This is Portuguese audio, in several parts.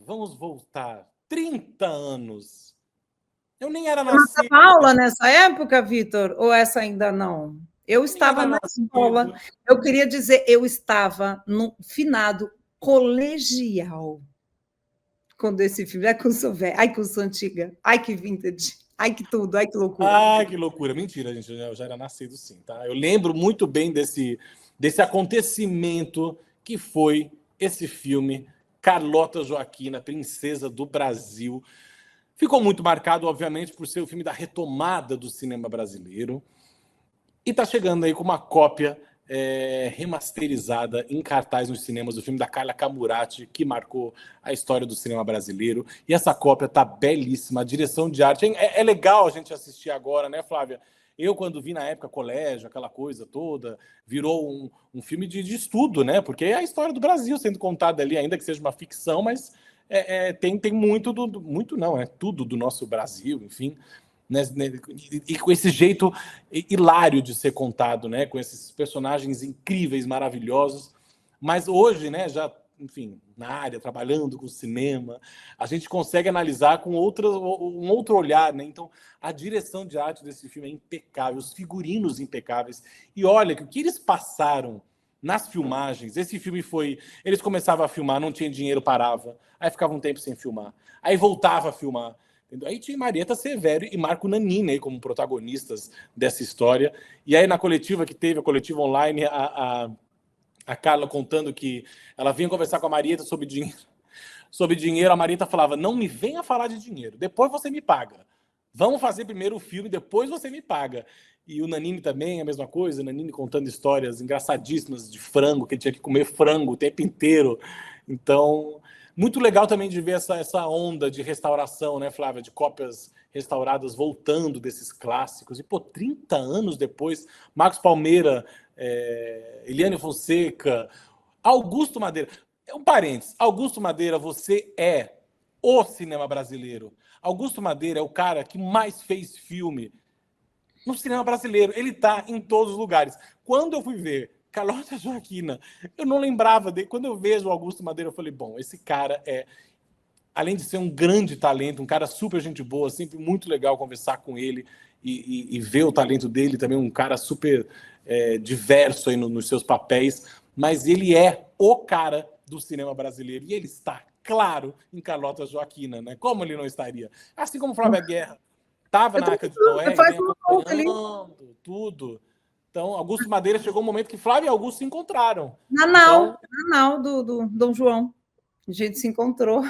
vamos voltar 30 anos. Eu nem era nascido. Você dava aula nessa época, Vitor? Ou essa ainda não? Eu estava na escola. Eu queria dizer, eu estava no finado colegial quando esse filme. Ai, que eu sou velha, ai, que eu sou antiga, ai, que vintage, ai, que tudo, ai, que loucura. Ai, que loucura. Mentira, gente, eu já era nascido sim, tá? Eu lembro muito bem desse acontecimento que foi esse filme, Carlota Joaquina, Princesa do Brasil. Ficou muito marcado, obviamente, por ser o filme da retomada do cinema brasileiro. E está chegando aí com uma cópia remasterizada em cartaz nos cinemas do filme da Carla Camurati, que marcou a história do cinema brasileiro. E essa cópia tá belíssima, a direção de arte. É legal a gente assistir agora, né, Flávia? Eu, quando vi na época colégio, aquela coisa toda, virou um filme de estudo, né? Porque é a história do Brasil sendo contada ali, ainda que seja uma ficção, mas tem muito muito não, é tudo do nosso Brasil, enfim. Né, e com esse jeito hilário de ser contado, né, com esses personagens incríveis, maravilhosos. Mas hoje, né, já, enfim, na área, trabalhando com cinema, a gente consegue analisar com um outro olhar, né? Então, a direção de arte desse filme é impecável, os figurinos impecáveis. E olha que o que eles passaram nas filmagens, esse filme foi... Eles começavam a filmar, não tinha dinheiro, parava. Aí ficava um tempo sem filmar. Aí voltava a filmar. Aí tinha Marieta Severo e Marco Nanini aí como protagonistas dessa história. E aí na coletiva que teve, a coletiva online, a Carla contando que ela vinha conversar com a Marieta sobre dinheiro. Sobre dinheiro, a Marieta falava, não me venha falar de dinheiro, depois você me paga. Vamos fazer primeiro o filme, depois você me paga. E o Nanini também, a mesma coisa, o Nanini contando histórias engraçadíssimas de frango, que ele tinha que comer frango o tempo inteiro. Então... Muito legal também de ver essa onda de restauração, né, Flávia? De cópias restauradas voltando desses clássicos. E, 30 anos depois, Marcos Palmeira, Eliane Fonseca, Augusto Madeira. Um parênteses. Augusto Madeira, você é o cinema brasileiro. Augusto Madeira é o cara que mais fez filme no cinema brasileiro. Ele está em todos os lugares. Quando eu fui ver Carlota Joaquina, eu não lembrava dele. Quando eu vejo o Augusto Madeira, eu falei, bom, esse cara além de ser um grande talento, um cara super gente boa, sempre muito legal conversar com ele e ver o talento dele, também um cara super diverso aí nos seus papéis, mas ele é o cara do cinema brasileiro, e ele está, claro, em Carlota Joaquina, né? Como ele não estaria? Assim como Flávia Guerra estava na Arca de Noé, vem acompanhando tudo. Então, Augusto Madeira chegou um momento que Flávio e Augusto se encontraram. Na nau do Dom João. A gente se encontrou.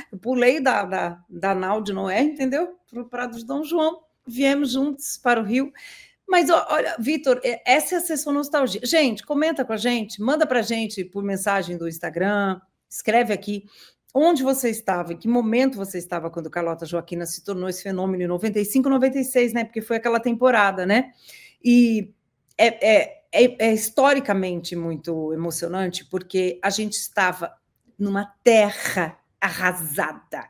Eu pulei da nau de Noé, entendeu? Para o Prado de Dom João. Viemos juntos para o Rio. Mas, olha, Vitor, essa é a sessão nostalgia. Gente, comenta com a gente, manda para a gente por mensagem do Instagram, escreve aqui onde você estava, em que momento você estava quando Carlota Joaquina se tornou esse fenômeno em 95, 96, né? Porque foi aquela temporada, né? E é historicamente muito emocionante, porque a gente estava numa terra arrasada.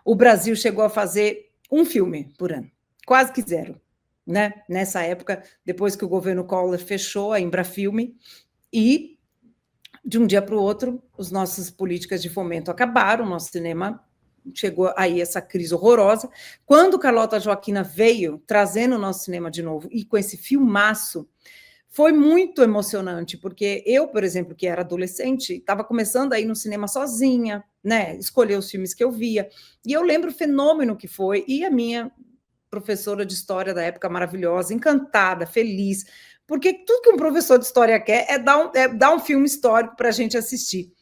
O Brasil chegou a fazer um filme por ano, quase que zero, né? Nessa época, depois que o governo Collor fechou a Embrafilme, e de um dia para o outro, as nossas políticas de fomento acabaram, o nosso cinema chegou aí essa crise horrorosa. Quando Carlota Joaquina veio, trazendo o nosso cinema de novo, e com esse filmaço, foi muito emocionante, porque eu, por exemplo, que era adolescente, estava começando a ir no cinema sozinha, né? Escolher os filmes que eu via. E eu lembro o fenômeno que foi, e a minha professora de história da época maravilhosa, encantada, feliz, porque tudo que um professor de história quer é dar um filme histórico para a gente assistir.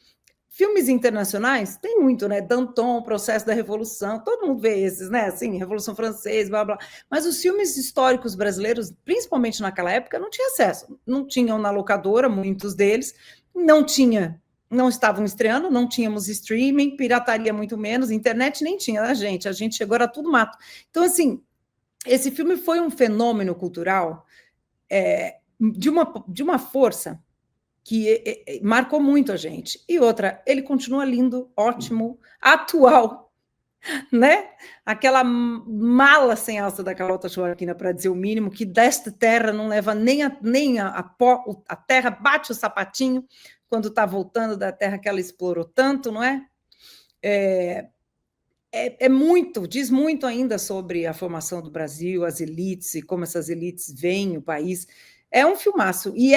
Filmes internacionais, tem muito, né? Danton, Processo da Revolução, todo mundo vê esses, né? Assim, Revolução Francesa, blá, blá. Mas os filmes históricos brasileiros, principalmente naquela época, não tinha acesso. Não tinham na locadora, muitos deles, não estavam estreando, não tínhamos streaming, pirataria muito menos, internet nem tinha, né, gente? A gente chegou, era tudo mato. Então, assim, esse filme foi um fenômeno cultural de uma força que marcou muito a gente. E outra, ele continua lindo, ótimo, atual, né? Aquela mala sem alça da Carlota Joaquina, para dizer o mínimo, que desta terra não leva nem a pó, a terra bate o sapatinho quando está voltando da terra que ela explorou tanto, não é? diz muito ainda sobre a formação do Brasil, as elites e como essas elites veem o país. É um filmaço e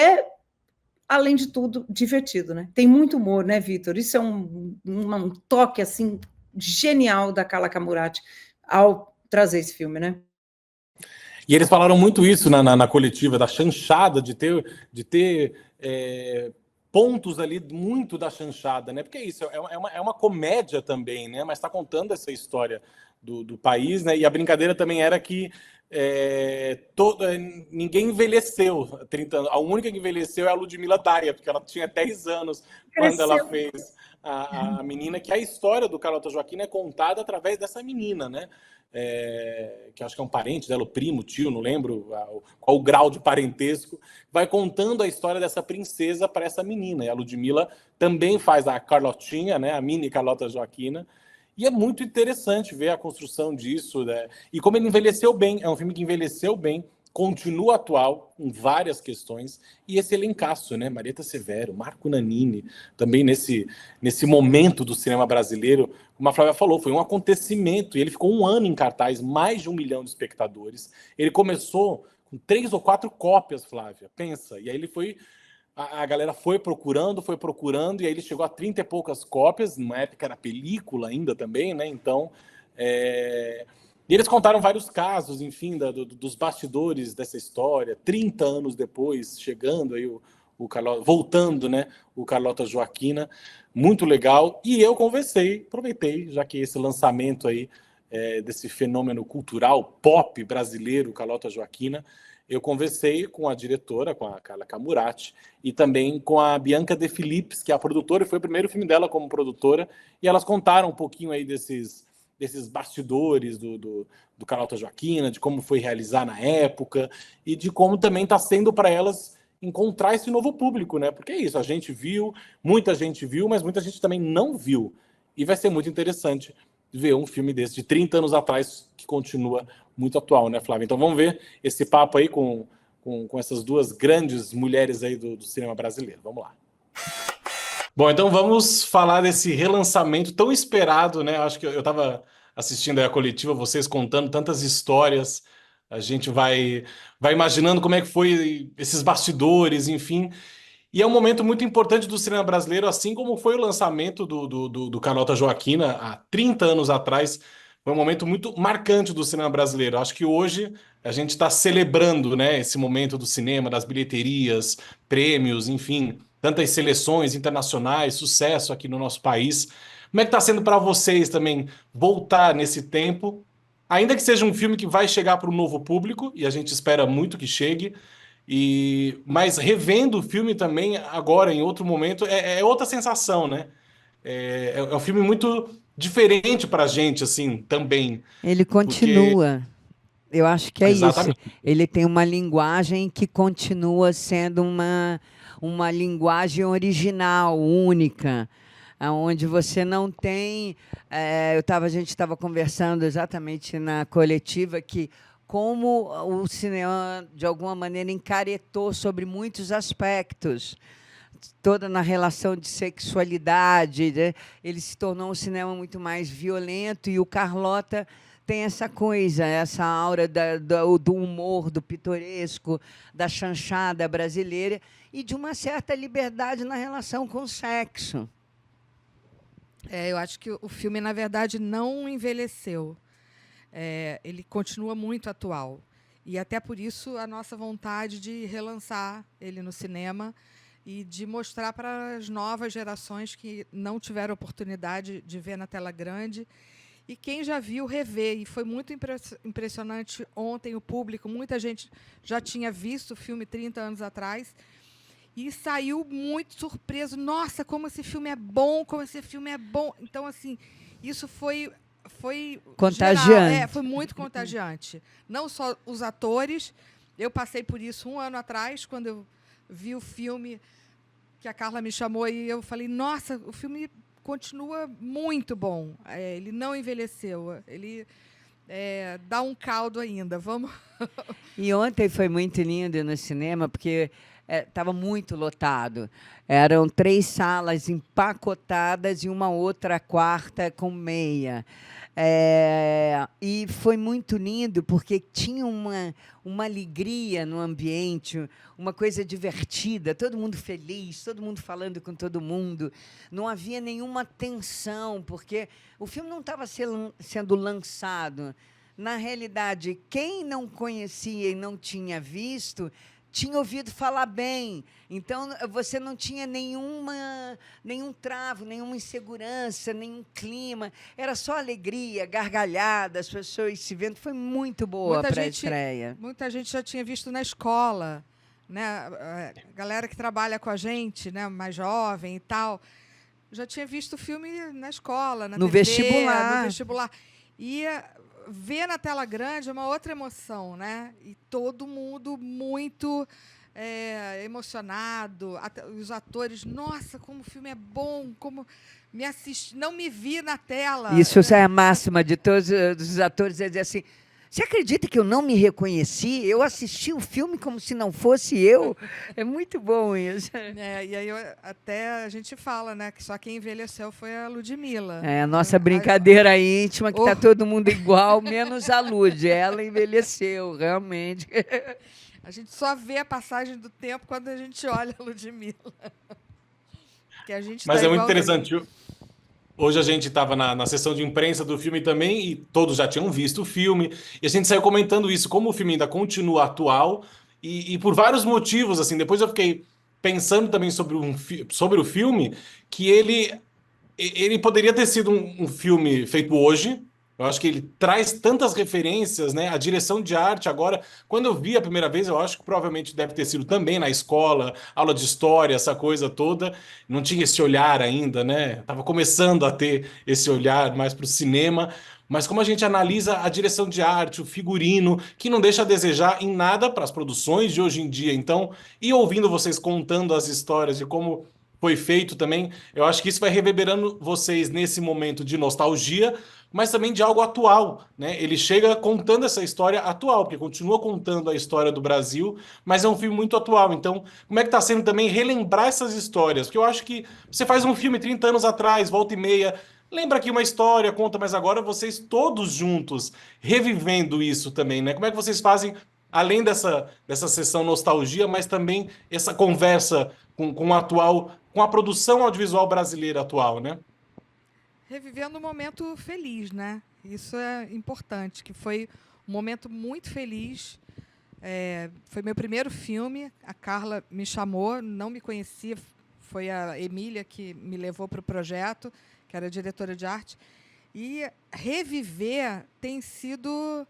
além de tudo, divertido, né? Tem muito humor, né, Vitor? Isso é um toque assim genial da Carla Camurati ao trazer esse filme, né? E eles falaram muito isso na coletiva, da chanchada, de ter pontos ali muito da chanchada, né? Porque é isso, é uma comédia também, né? Mas está contando essa história do país, né? E a brincadeira também era que ninguém envelheceu 30 anos. A única que envelheceu é a Ludmilla Daia, porque ela tinha 10 anos quando ela fez a menina, que a história do Carlota Joaquina é contada através dessa menina, né? Que acho que é um parente dela, o primo, tio, não lembro qual o grau de parentesco, vai contando a história dessa princesa para essa menina. E a Ludmilla também faz a Carlotinha, né? A mini Carlota Joaquina. E é muito interessante ver a construção disso, né? E como ele envelheceu bem. É um filme que envelheceu bem, continua atual, com várias questões, e esse elencaço, né? Marieta Severo, Marco Nanini, também nesse momento do cinema brasileiro, como a Flávia falou, foi um acontecimento, e ele ficou um ano em cartaz, mais de 1 milhão de espectadores. Ele começou com 3 ou 4 cópias, Flávia, pensa, e aí ele foi... A galera foi procurando, e aí ele chegou a 30 e poucas cópias, numa época era película ainda também, né? Então, e eles contaram vários casos, enfim, dos bastidores dessa história, 30 anos depois, chegando aí voltando, né, o Carlota Joaquina, muito legal. E eu aproveitei, já que esse lançamento aí desse fenômeno cultural pop brasileiro, Carlota Joaquina, eu conversei com a diretora, com a Carla Camurati, e também com a Bianca De Philippis, que é a produtora, e foi o primeiro filme dela como produtora, e elas contaram um pouquinho aí desses bastidores do Carlota Joaquina, de como foi realizar na época, e de como também está sendo para elas encontrar esse novo público, né? Porque é isso, a gente viu, muita gente viu, mas muita gente também não viu. E vai ser muito interessante ver um filme desse, de 30 anos atrás, que continua muito atual, né, Flávia? Então vamos ver esse papo aí com essas duas grandes mulheres aí do cinema brasileiro. Vamos lá. Bom, então vamos falar desse relançamento tão esperado, né? Acho que eu estava assistindo aí a coletiva, vocês contando tantas histórias, a gente vai imaginando como é que foi esses bastidores, enfim. E é um momento muito importante do cinema brasileiro, assim como foi o lançamento do Carlota Joaquina há 30 anos atrás. Foi um momento muito marcante do cinema brasileiro. Acho que hoje a gente está celebrando, né, esse momento do cinema, das bilheterias, prêmios, enfim, tantas seleções internacionais, sucesso aqui no nosso país. Como é que está sendo para vocês também voltar nesse tempo? Ainda que seja um filme que vai chegar para um novo público, e a gente espera muito que chegue, mas revendo o filme também agora, em outro momento, é outra sensação, né? É um filme muito diferente para a gente, assim, também. Ele Porque, continua. Eu acho que é isso. exatamente. Ele tem uma linguagem que continua sendo uma linguagem original, única, onde você não tem. A gente estava conversando exatamente na coletiva que como o cinema, de alguma maneira, encaretou sobre muitos aspectos, toda na relação de sexualidade, né? Ele se tornou um cinema muito mais violento, e o Carlota tem essa coisa, essa aura do humor, do pitoresco, da chanchada brasileira e de uma certa liberdade na relação com o sexo. Eu acho que o filme, na verdade, não envelheceu. Ele continua muito atual. E até por isso a nossa vontade de relançar ele no cinema e de mostrar para as novas gerações que não tiveram oportunidade de ver na tela grande. E quem já viu, rever. E foi muito impressionante ontem o público. Muita gente já tinha visto o filme 30 anos atrás e saiu muito surpreso. Nossa, como esse filme é bom, como esse filme é bom. Então, assim, isso foi contagiante. Geral, foi muito contagiante. Não só os atores. Eu passei por isso 1 ano atrás, quando eu vi o filme que a Carla me chamou, e eu falei, nossa, o filme continua muito bom. Ele não envelheceu. Ele dá um caldo ainda. Vamos. E ontem foi muito lindo no cinema, porque estava muito lotado. Eram 3 salas empacotadas e uma outra quarta com meia. E foi muito lindo, porque tinha uma alegria no ambiente, uma coisa divertida, todo mundo feliz, todo mundo falando com todo mundo. Não havia nenhuma tensão, porque o filme não estava sendo lançado. Na realidade, quem não conhecia e não tinha visto tinha ouvido falar bem. Então, você não tinha nenhum travo, nenhuma insegurança, nenhum clima. Era só alegria, gargalhada, as pessoas se vendo. Foi muito boa para a estreia. Muita gente já tinha visto na escola, né? A galera que trabalha com a gente, né? Mais jovem e tal, já tinha visto o filme na escola, na no TV, vestibular. no vestibular. E ver na tela grande é uma outra emoção, né? E todo mundo muito emocionado. Os atores, nossa, como o filme é bom, como me assisti, não me vi na tela. Isso é a máxima de todos os atores, é dizer assim: você acredita que eu não me reconheci? Eu assisti o filme como se não fosse eu. É muito bom isso. E aí até a gente fala, né, que só quem envelheceu foi a Ludmilla. É a nossa brincadeira íntima, que está todo mundo igual, menos a Lud. Ela envelheceu, realmente. A gente só vê a passagem do tempo quando a gente olha a Ludmilla. Que a gente Mas tá é muito igualzinho. interessante. Hoje a gente estava na sessão de imprensa do filme também e todos já tinham visto o filme. E a gente saiu comentando isso, como o filme ainda continua atual e por vários motivos, assim. Depois eu fiquei pensando também sobre o filme, que ele poderia ter sido um filme feito hoje. Eu acho que ele traz tantas referências, né? A direção de arte agora, quando eu vi a primeira vez, eu acho que provavelmente deve ter sido também na escola, aula de história, essa coisa toda. Não tinha esse olhar ainda, né? Tava começando a ter esse olhar mais para o cinema. Mas como a gente analisa a direção de arte, o figurino, que não deixa a desejar em nada para as produções de hoje em dia. Então, e ouvindo vocês contando as histórias de como foi feito também, eu acho que isso vai reverberando vocês nesse momento de nostalgia, mas também de algo atual, né? Ele chega contando essa história atual, porque continua contando a história do Brasil, mas é um filme muito atual. Então, como é que está sendo também relembrar essas histórias? Porque eu acho que você faz um filme 30 anos atrás, volta e meia, lembra aqui uma história, conta, mas agora vocês todos juntos revivendo isso também, né? Como é que vocês fazem, além dessa sessão nostalgia, mas também essa conversa com o atual, com a produção audiovisual brasileira atual, né? Revivendo um momento feliz, né? Isso é importante, que foi um momento muito feliz. Foi meu primeiro filme, a Carla me chamou, não me conhecia, foi a Emília que me levou para o projeto, que era diretora de arte. E reviver tem sido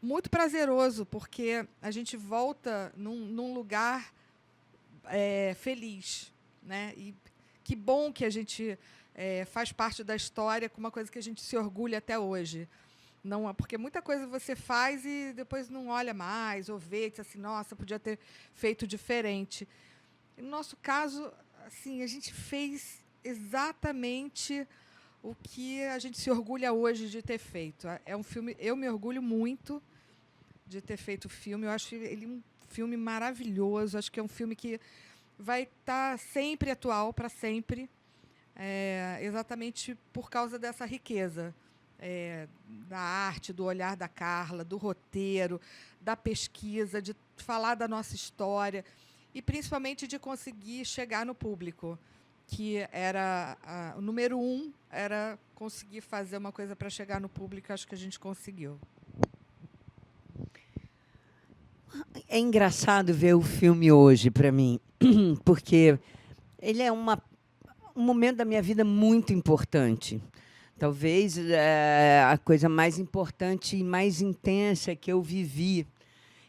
muito prazeroso, porque a gente volta num lugar feliz, né? E que bom que a gente faz parte da história com uma coisa que a gente se orgulha até hoje. Não, porque muita coisa você faz e depois não olha mais, ou vê e diz assim, nossa, podia ter feito diferente. E no nosso caso, assim, a gente fez exatamente o que a gente se orgulha hoje de ter feito. É um filme, eu me orgulho muito de ter feito o filme. Eu acho ele um filme maravilhoso. Acho que é um filme que vai estar sempre atual, para sempre, exatamente por causa dessa riqueza da arte, do olhar da Carla, do roteiro, da pesquisa, de falar da nossa história e, principalmente, de conseguir chegar no público, que era o número 1, era conseguir fazer uma coisa para chegar no público. Acho que a gente conseguiu. É engraçado ver o filme hoje, para mim, porque ele é um momento da minha vida muito importante. Talvez a coisa mais importante e mais intensa que eu vivi.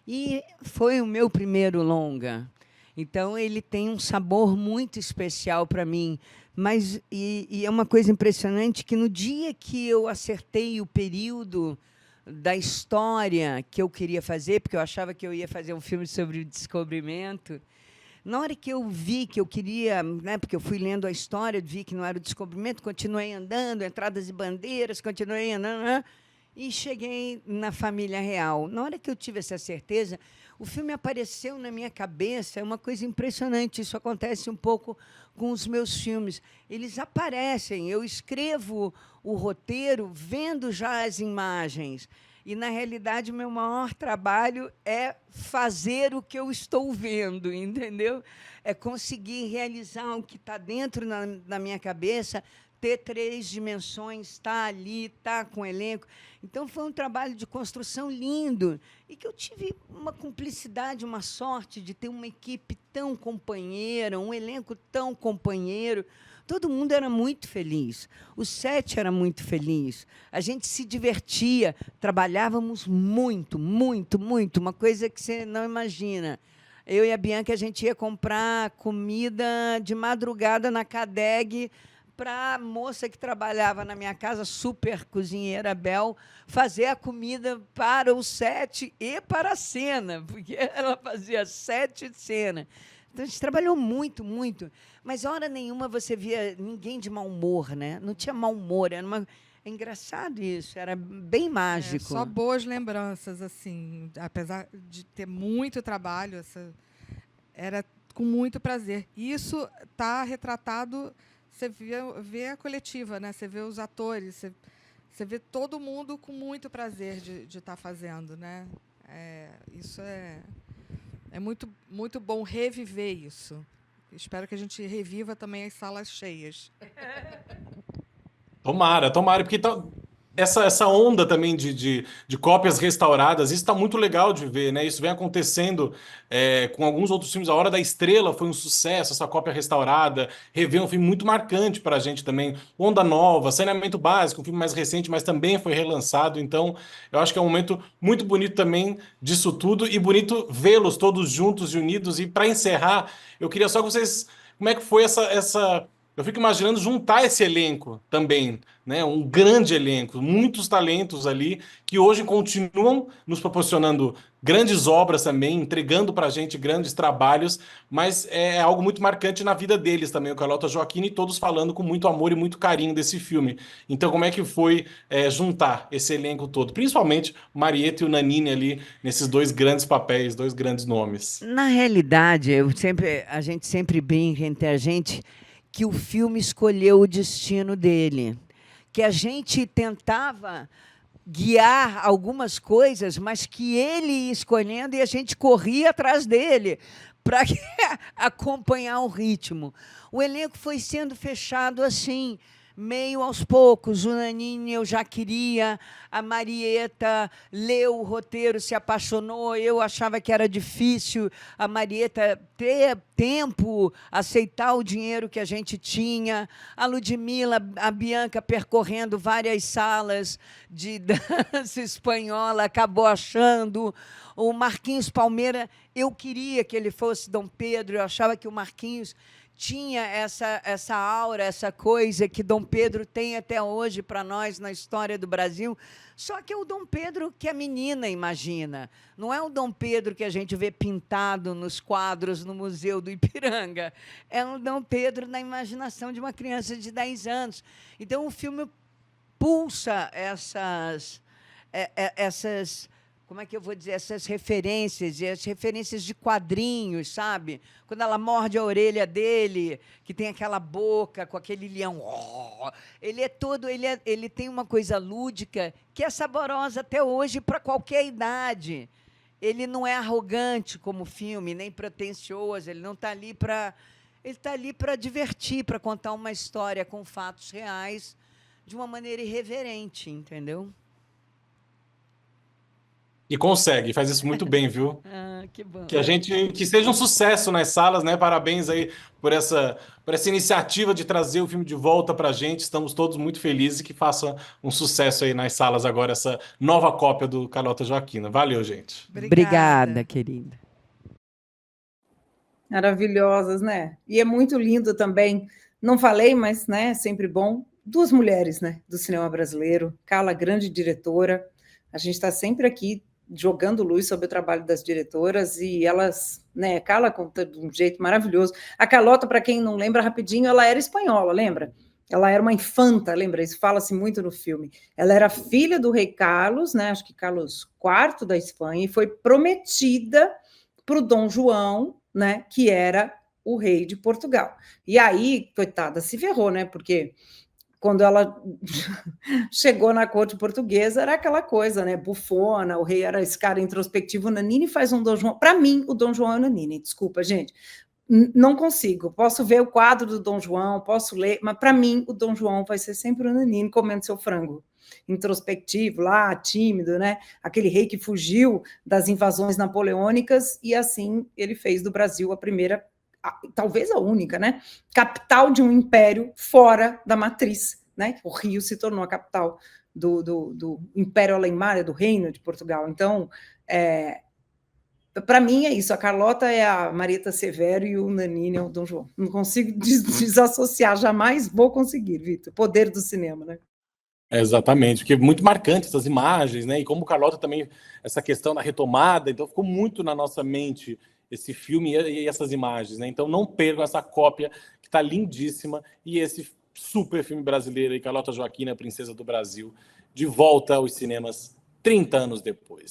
E foi o meu primeiro longa. Então, ele tem um sabor muito especial para mim. Mas e é uma coisa impressionante que, no dia que eu acertei o período da história que eu queria fazer, porque eu achava que eu ia fazer um filme sobre o descobrimento, na hora que eu vi que eu queria, né, porque eu fui lendo a história, vi que não era o descobrimento, continuei andando, entradas e bandeiras, continuei andando, né, e cheguei na Família Real. Na hora que eu tive essa certeza, o filme apareceu na minha cabeça, é uma coisa impressionante. Isso acontece um pouco com os meus filmes. Eles aparecem, eu escrevo o roteiro vendo já as imagens. E, na realidade, o meu maior trabalho é fazer o que eu estou vendo, entendeu? É conseguir realizar o que está dentro na minha cabeça, ter 3 dimensões, estar ali, estar com o elenco. Então, foi um trabalho de construção lindo e que eu tive uma cumplicidade, uma sorte de ter uma equipe tão companheira, um elenco tão companheiro. Todo mundo era muito feliz. O set era muito feliz. A gente se divertia, trabalhávamos muito, muito, muito, uma coisa que você não imagina. Eu e a Bianca, a gente ia comprar comida de madrugada na Cadeg para a moça que trabalhava na minha casa, super cozinheira Bel, fazer a comida para o set e para a cena, porque ela fazia set e cena. Então, a gente trabalhou muito, muito. Mas, hora nenhuma, você via ninguém de mau humor, né? Não tinha mau humor. É engraçado isso, era bem mágico. Só boas lembranças, assim. Apesar de ter muito trabalho, era com muito prazer. E isso está retratado... Você vê a coletiva, né? Você vê os atores, você vê todo mundo com muito prazer de estar fazendo, né? Isso é muito, muito bom reviver isso. Espero que a gente reviva também as salas cheias. Tomara, porque essa onda também de cópias restauradas, isso está muito legal de ver, né? Isso vem acontecendo com alguns outros filmes. A Hora da Estrela foi um sucesso, essa cópia restaurada. Rever um filme muito marcante para a gente também. Onda Nova, Saneamento Básico, um filme mais recente, mas também foi relançado. Então, eu acho que é um momento muito bonito também disso tudo e bonito vê-los todos juntos e unidos. E para encerrar, eu queria só que vocês... Como é que foi essa... Eu fico imaginando juntar esse elenco também, né? Um grande elenco, muitos talentos ali que hoje continuam nos proporcionando grandes obras também, entregando para a gente grandes trabalhos, mas é algo muito marcante na vida deles também, o Carlota Joaquina e todos falando com muito amor e muito carinho desse filme. Então, como é que foi juntar esse elenco todo? Principalmente Marieta e o Nanini ali, nesses 2 grandes papéis, 2 grandes nomes. Na realidade, a gente sempre brinca entre a gente que o filme escolheu o destino dele, que a gente tentava guiar algumas coisas, mas que ele ia escolhendo e a gente corria atrás dele para acompanhar o ritmo. O elenco foi sendo fechado assim, meio aos poucos. O Nanini eu já queria, a Marieta leu o roteiro, se apaixonou, eu achava que era difícil a Marieta ter tempo, aceitar o dinheiro que a gente tinha, a Ludmilla, a Bianca percorrendo várias salas de dança espanhola, acabou achando. O Marquinhos Palmeira, eu queria que ele fosse Dom Pedro, eu achava que o Marquinhos tinha essa aura, essa coisa que Dom Pedro tem até hoje para nós na história do Brasil. Só que é o Dom Pedro que a menina imagina. Não é o Dom Pedro que a gente vê pintado nos quadros no Museu do Ipiranga. É o Dom Pedro na imaginação de uma criança de 10 anos. Então, o filme pulsa essas como é que eu vou dizer, essas referências, e as referências de quadrinhos, sabe? Quando ela morde a orelha dele, que tem aquela boca com aquele leão. Ele é todo, ele tem uma coisa lúdica que é saborosa até hoje para qualquer idade. Ele não é arrogante como filme, nem pretensioso, ele não está ali para... Ele está ali para divertir, para contar uma história com fatos reais de uma maneira irreverente, entendeu? E consegue, faz isso muito bem, viu? Que bom. Que seja um sucesso nas salas, né? Parabéns aí por essa iniciativa de trazer o filme de volta pra gente. Estamos todos muito felizes e que faça um sucesso aí nas salas agora, essa nova cópia do Carlota Joaquina. Valeu, gente. Obrigada, querida. Maravilhosas, né? E é muito lindo também. Não falei, mas, né, sempre bom. 2 mulheres, né, do cinema brasileiro. Carla, grande diretora. A gente está sempre aqui jogando luz sobre o trabalho das diretoras e elas, né, Carla conta de um jeito maravilhoso. A Carlota, para quem não lembra rapidinho, ela era espanhola, lembra? Ela era uma infanta, lembra? Isso fala-se muito no filme. Ela era filha do rei Carlos, né? Acho que Carlos IV da Espanha, e foi prometida para o Dom João, né? Que era o rei de Portugal. E aí, coitada, se ferrou, né? Porque quando ela chegou na corte portuguesa, era aquela coisa, né? Bufona, o rei era esse cara introspectivo. O Nanini faz um Dom João. Para mim, o Dom João é o Nanini, desculpa, gente. Não consigo. Posso ver o quadro do Dom João, posso ler, mas para mim o Dom João vai ser sempre o Nanini comendo seu frango. Introspectivo, lá, tímido, né? Aquele rei que fugiu das invasões napoleônicas e assim ele fez do Brasil a primeira, talvez a única, né? Capital de um império fora da matriz, né? O Rio se tornou a capital do Império Além-Mar, do Reino de Portugal. Então, para mim é isso, a Carlota é a Marieta Severo e o Nanini é o Dom João. Não consigo desassociar, jamais vou conseguir, Vitor. Poder do cinema, né? Exatamente, porque é muito marcante essas imagens, né? E como Carlota também, essa questão da retomada, então ficou muito na nossa mente esse filme e essas imagens, né? Então não percam essa cópia, que está lindíssima, e esse super filme brasileiro aí, Carlota Joaquina, Princesa do Brasil, de volta aos cinemas 30 anos depois.